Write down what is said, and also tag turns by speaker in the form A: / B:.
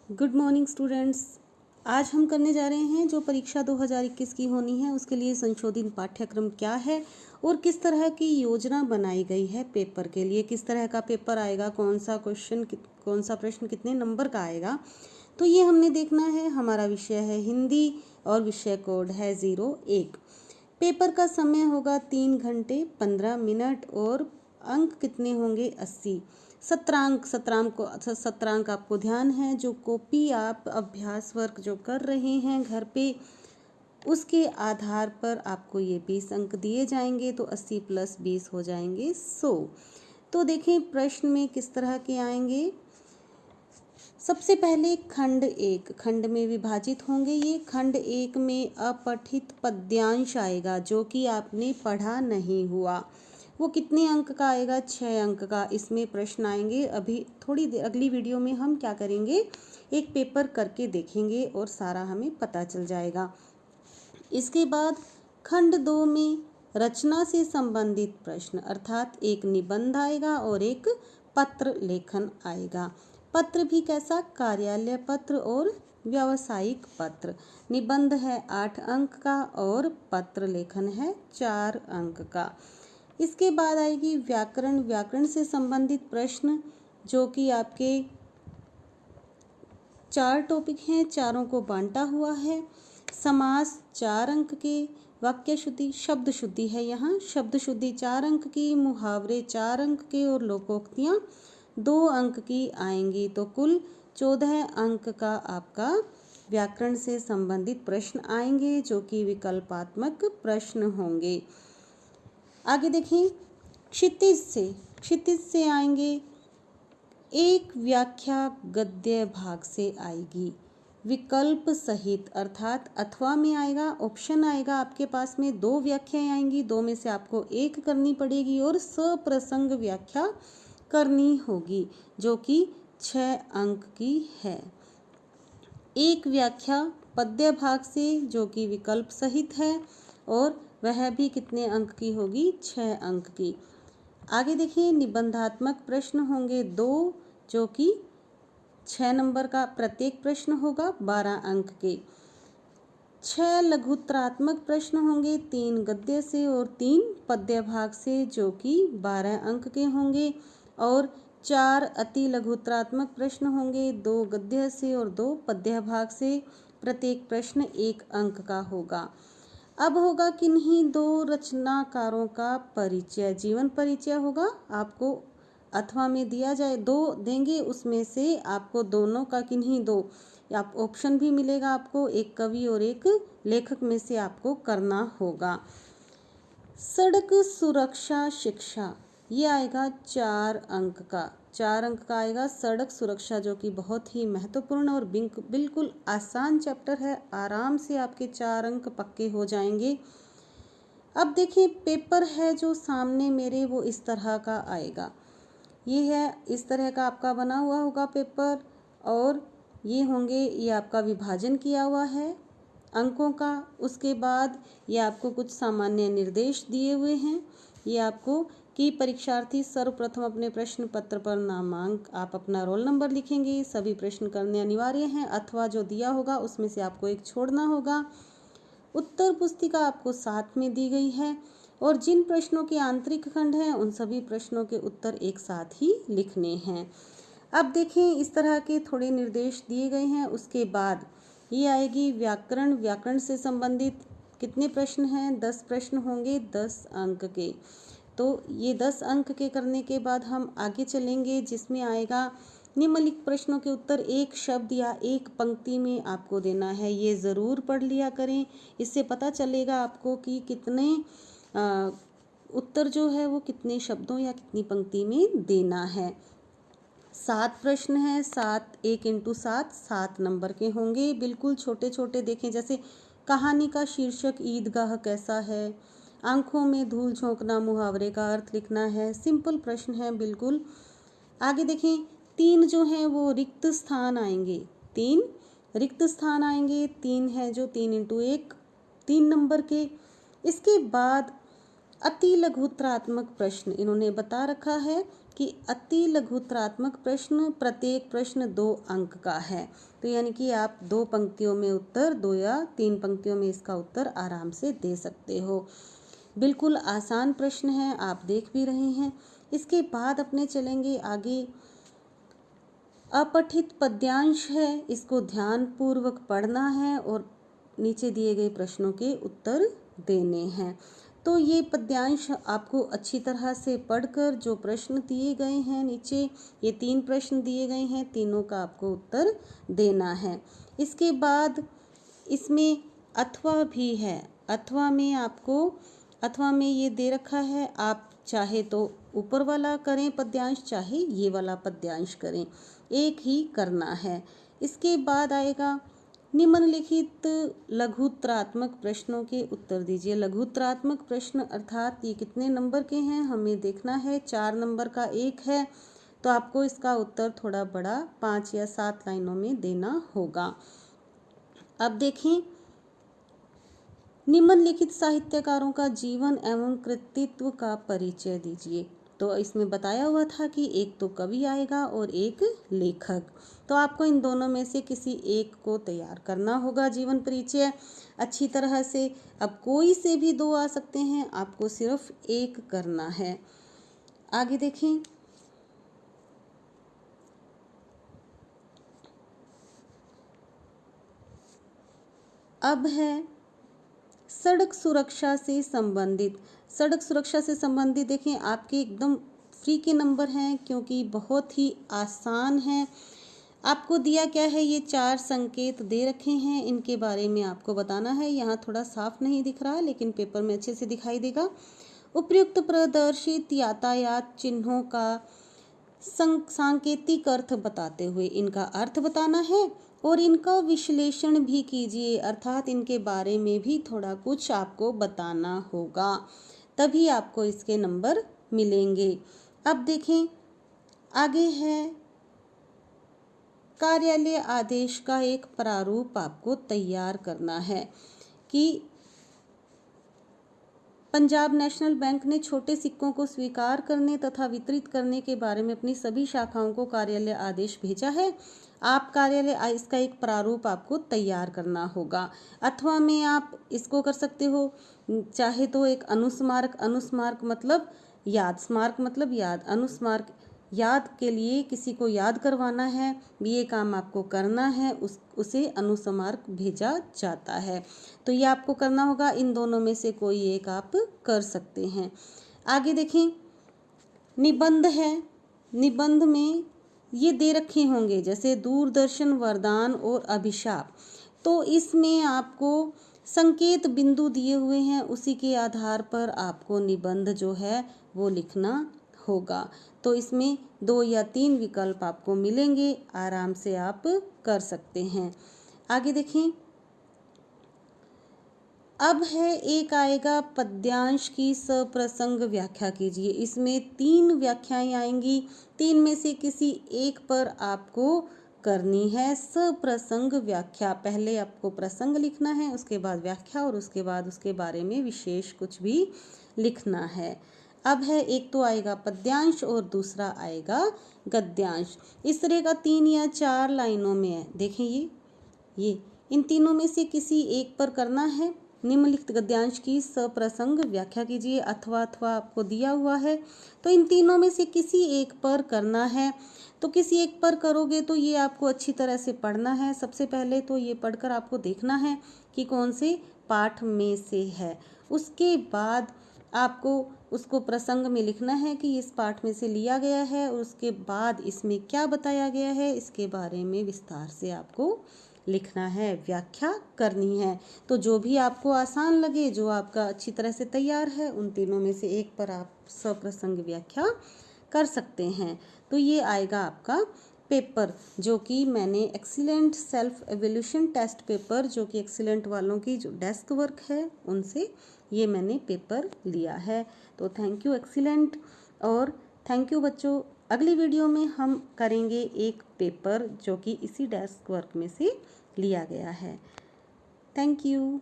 A: Good morning students. आज हम करने जा रहे हैं जो परीक्षा 2021 की होनी है उसके लिए संशोधित पाठ्यक्रम क्या है और किस तरह की योजना बनाई गई है पेपर के लिए, किस तरह का पेपर आएगा, कौन सा प्रश्न कितने नंबर का आएगा, तो ये हमने देखना है। हमारा विषय है हिंदी और विषय कोड है 01। पेपर का समय होगा 3 घंटे 15 मिनट और अंक कितने होंगे 80। सत्रांक आपको ध्यान है। जो कॉपी आप अभ्यास वर्क जो कर रहे हैं घर पे उसके आधार पर आपको ये 20 अंक दिए जाएंगे, तो 80 + 20 हो जाएंगे 100। तो देखें प्रश्न में किस तरह के आएंगे। सबसे पहले खंड में विभाजित होंगे। ये खंड 1 में अपठित पद्यांश आएगा जो कि आपने पढ़ा नहीं हुआ। वो कितने अंक का आएगा? 6 अंक का। इसमें प्रश्न आएंगे। अभी थोड़ी देर अगली वीडियो में हम क्या करेंगे, एक पेपर करके देखेंगे और सारा हमें पता चल जाएगा। इसके बाद खंड 2 में रचना से संबंधित प्रश्न अर्थात एक निबंध आएगा और एक पत्र लेखन आएगा। पत्र भी कैसा? कार्यालय पत्र और व्यावसायिक पत्र। निबंध है 8 अंक का और पत्र लेखन है 4 अंक का। इसके बाद आएगी व्याकरण से संबंधित प्रश्न जो कि आपके 4 टॉपिक हैं, चारों को बांटा हुआ है। समास 4 अंक के, वाक्य शुद्धि शब्द शुद्धि है, यहाँ शब्द शुद्धि 4 अंक की, मुहावरे 4 अंक के और लोकोक्तियाँ 2 अंक की आएंगी। तो कुल 14 अंक का आपका व्याकरण से संबंधित प्रश्न आएंगे जो कि विकल्पात्मक प्रश्न होंगे। आगे देखें, क्षितिज से आएंगे। एक व्याख्या गद्य भाग से आएगी विकल्प सहित, अर्थात अथवा में आएगा। ऑप्शन आएगा आपके पास में 2 व्याख्याएं आएंगी, 2 में से आपको एक करनी पड़ेगी और सप्रसंग व्याख्या करनी होगी जो कि 6 अंक की है। एक व्याख्या पद्य भाग से जो कि विकल्प सहित है और वह भी कितने अंक की होगी? 6 अंक की। आगे देखिए, निबंधात्मक प्रश्न होंगे 2 जो कि 6 नंबर का प्रत्येक प्रश्न होगा 12 अंक के। 6 लघुत्तरात्मक प्रश्न होंगे, 3 गद्य से और 3 पद्य भाग से जो कि 12 अंक के होंगे। और 4 अति लघुत्तरात्मक प्रश्न होंगे, 2 गद्य से और 2 पद्य भाग से। प्रत्येक प्रश्न 1 अंक का होगा। अब होगा किन्हीं 2 रचनाकारों का परिचय, जीवन परिचय होगा। आपको अथवा में दिया जाए 2 देंगे, उसमें से आपको दोनों का किन्हीं 2 आप ऑप्शन भी मिलेगा आपको, एक कवि और एक लेखक में से आपको करना होगा। सड़क सुरक्षा शिक्षा ये आएगा 4 अंक का। 4 अंक का आएगा सड़क सुरक्षा जो कि बहुत ही महत्वपूर्ण और बिल्कुल आसान चैप्टर है। आराम से आपके 4 अंक पक्के हो जाएंगे। अब देखिए, पेपर है जो सामने मेरे वो इस तरह का आएगा। ये है इस तरह का आपका बना हुआ होगा पेपर और ये होंगे, ये आपका विभाजन किया हुआ है अंकों का। उसके बाद ये आपको कुछ सामान्य निर्देश दिए हुए हैं। ये आपको कि परीक्षार्थी सर्वप्रथम अपने प्रश्न पत्र पर नामांक आप अपना रोल नंबर लिखेंगे। सभी प्रश्न करने अनिवार्य हैं। अथवा जो दिया होगा उसमें से आपको एक छोड़ना होगा। उत्तर पुस्तिका आपको साथ में दी गई है और जिन प्रश्नों के आंतरिक खंड हैं उन सभी प्रश्नों के उत्तर एक साथ ही लिखने हैं। अब देखें, इस तरह के थोड़े निर्देश दिए गए हैं। उसके बाद ये आएगी व्याकरण से संबंधित कितने प्रश्न हैं? 10 प्रश्न होंगे 10 अंक के। तो ये 10 अंक के करने के बाद हम आगे चलेंगे जिसमें आएगा निम्नलिखित प्रश्नों के उत्तर एक शब्द या एक पंक्ति में आपको देना है। ये ज़रूर पढ़ लिया करें, इससे पता चलेगा आपको कि कितने उत्तर जो है वो कितने शब्दों या कितनी पंक्ति में देना है। 7 प्रश्न हैं, 1 × 7 नंबर के होंगे। बिल्कुल छोटे छोटे देखें, जैसे कहानी का शीर्षक ईदगाह कैसा है, आंखों में धूल झोंकना मुहावरे का अर्थ लिखना है। सिंपल प्रश्न है बिल्कुल। आगे देखें, 3 जो हैं वो रिक्त स्थान आएंगे, 3 रिक्त स्थान आएंगे। 3 है जो 3 × 1 3 नंबर के। इसके बाद अति लघुत्तरात्मक प्रश्न इन्होंने बता रखा है कि अति लघुत्तरात्मक प्रश्न, प्रत्येक प्रश्न 2 अंक का है। तो यानी कि आप 2 पंक्तियों में उत्तर, 2 या 3 पंक्तियों में इसका उत्तर आराम से दे सकते हो। बिल्कुल आसान प्रश्न है, आप देख भी रहे हैं। इसके बाद अपने चलेंगे आगे। अपठित पद्यांश है, इसको ध्यानपूर्वक पढ़ना है और नीचे दिए गए प्रश्नों के उत्तर देने हैं। तो ये पद्यांश आपको अच्छी तरह से पढ़कर जो प्रश्न दिए गए हैं नीचे, ये 3 प्रश्न दिए गए हैं, तीनों का आपको उत्तर देना है। इसके बाद इसमें अथवा भी है। अथवा में ये दे रखा है, आप चाहे तो ऊपर वाला करें पद्यांश, चाहे ये वाला पद्यांश करें, एक ही करना है। इसके बाद आएगा निम्नलिखित लघुत्तरात्मक प्रश्नों के उत्तर दीजिए। लघुत्तरात्मक प्रश्न अर्थात ये कितने नंबर के हैं हमें देखना है। 4 नंबर का एक है, तो आपको इसका उत्तर थोड़ा बड़ा 5 या 7 लाइनों में देना होगा। अब देखें, निम्नलिखित साहित्यकारों का जीवन एवं कृतित्व का परिचय दीजिए। तो इसमें बताया हुआ था कि एक तो कवि आएगा और एक लेखक, तो आपको इन दोनों में से किसी एक को तैयार करना होगा जीवन परिचय अच्छी तरह से। अब कोई से भी 2 आ सकते हैं, आपको सिर्फ एक करना है। आगे देखें, अब है सड़क सुरक्षा से संबंधित। सड़क सुरक्षा से संबंधित देखें, आपके एकदम फ्री के नंबर हैं क्योंकि बहुत ही आसान है। आपको दिया क्या है, ये 4 संकेत दे रखे हैं, इनके बारे में आपको बताना है। यहाँ थोड़ा साफ नहीं दिख रहा लेकिन पेपर में अच्छे से दिखाई देगा। उपयुक्त प्रदर्शित यातायात चिन्हों का सांकेतिक अर्थ बताते हुए इनका अर्थ बताना है और इनका विश्लेषण भी कीजिए, अर्थात इनके बारे में भी थोड़ा कुछ आपको बताना होगा, तभी आपको इसके नंबर मिलेंगे। अब देखें, आगे है कार्यालय आदेश का एक प्रारूप आपको तैयार करना है कि पंजाब नेशनल बैंक ने छोटे सिक्कों को स्वीकार करने तथा वितरित करने के बारे में अपनी सभी शाखाओं को कार्यालय आदेश भेजा है। आप कार्यालय इसका एक प्रारूप आपको तैयार करना होगा। अथवा में आप इसको कर सकते हो, चाहे तो एक अनुस्मारक मतलब याद, स्मारक मतलब याद, अनुस्मारक याद के लिए किसी को याद करवाना है, ये काम आपको करना है, उसे अनुस्मारक भेजा जाता है। तो ये आपको करना होगा, इन दोनों में से कोई एक आप कर सकते हैं। आगे देखें, निबंध है। निबंध में ये दे रखे होंगे जैसे दूरदर्शन, वरदान और अभिशाप, तो इसमें आपको संकेत बिंदु दिए हुए हैं, उसी के आधार पर आपको निबंध जो है वो लिखना होगा। तो इसमें 2 या 3 विकल्प आपको मिलेंगे, आराम से आप कर सकते हैं। आगे देखें, अब है एक आएगा पद्यांश की सप्रसंग व्याख्या कीजिए। इसमें 3 व्याख्याएं आएंगी, 3 में से किसी एक पर आपको करनी है सप्रसंग व्याख्या। पहले आपको प्रसंग लिखना है, उसके बाद व्याख्या और उसके बाद उसके बारे में विशेष कुछ भी लिखना है। अब है, एक तो आएगा पद्यांश और दूसरा आएगा गद्यांश। इस तरह का 3 या 4 लाइनों में है। देखें, ये इन तीनों में से किसी एक पर करना है। निम्नलिखित गद्यांश की सप्रसंग व्याख्या कीजिए। अथवा आपको दिया हुआ है, तो इन तीनों में से किसी एक पर करना है। तो किसी एक पर करोगे तो ये आपको अच्छी तरह से पढ़ना है। सबसे पहले तो ये पढ़कर आपको देखना है कि कौन से पाठ में से है, उसके बाद आपको उसको प्रसंग में लिखना है कि इस पाठ में से लिया गया है और उसके बाद इसमें क्या बताया गया है, इसके बारे में विस्तार से आपको लिखना है, व्याख्या करनी है। तो जो भी आपको आसान लगे, जो आपका अच्छी तरह से तैयार है, उन तीनों में से एक पर आप सप्रसंग व्याख्या कर सकते हैं। तो ये आएगा आपका पेपर, जो कि मैंने excellent self evolution test paper, जो कि एक्सीलेंट वालों की जो डेस्क वर्क है उनसे ये मैंने पेपर लिया है। तो थैंक यू एक्सीलेंट, और थैंक यू बच्चों। अगली वीडियो में हम करेंगे एक पेपर जो कि इसी डेस्क वर्क में से लिया गया है। Thank you.